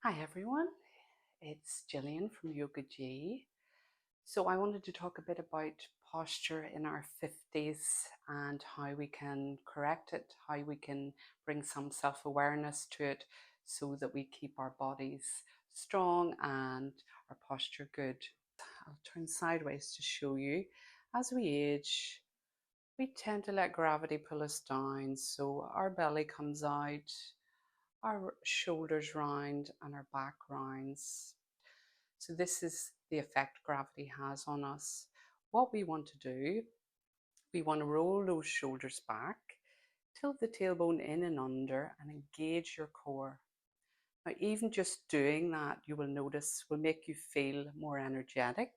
Hi everyone, it's Gillian from Yoga G. So I wanted to talk a bit about posture in our 50s and how we can correct it, how we can bring some self-awareness to it so that we keep our bodies strong and our posture good. I'll turn sideways to show you. As we age, we tend to let gravity pull us down, so our belly comes out, our shoulders round and our back rounds. So this is the effect gravity has on us. What we want to do, we want to roll those shoulders back, tilt the tailbone in and under and engage your core. Now, even just doing that, you will notice will make you feel more energetic,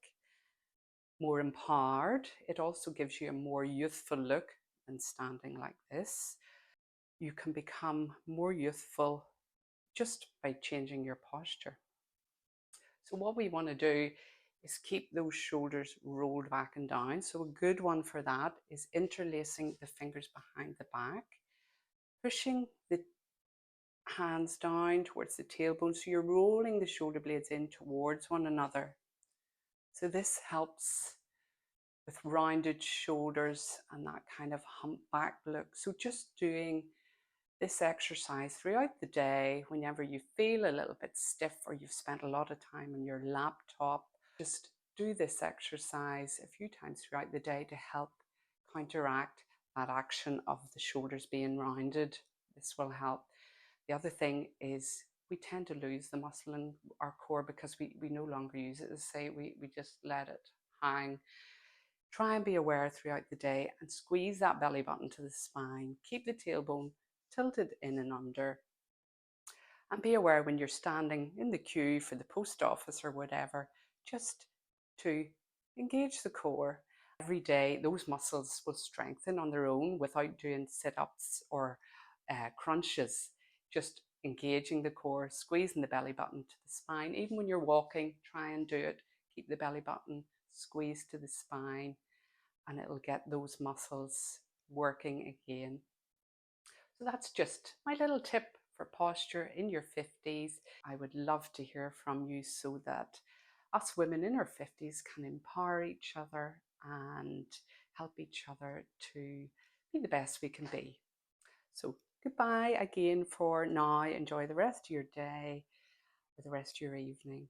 more empowered. It also gives you a more youthful look than standing like this. You can become more youthful just by changing your posture. So what we want to do is keep those shoulders rolled back and down. So a good one for that is interlacing the fingers behind the back, pushing the hands down towards the tailbone. So you're rolling the shoulder blades in towards one another. So this helps with rounded shoulders and that kind of humpback look. So just doing this exercise throughout the day, whenever you feel a little bit stiff or you've spent a lot of time on your laptop, just do this exercise a few times throughout the day to help counteract that action of the shoulders being rounded. This will help. The other thing is we tend to lose the muscle in our core because we no longer use it. As I say, we just let it hang. Try and be aware throughout the day and squeeze that belly button to the spine. Keep the tailbone tilted in and under. And be aware when you're standing in the queue for the post office or whatever, just to engage the core. Every day, those muscles will strengthen on their own without doing sit-ups or crunches. Just engaging the core, squeezing the belly button to the spine. Even when you're walking, try and do it. Keep the belly button squeezed to the spine and it'll get those muscles working again. So that's just my little tip for posture in your 50s. I would love to hear from you so that us women in our 50s can empower each other and help each other to be the best we can be. So goodbye again for now. Enjoy the rest of your day or the rest of your evening.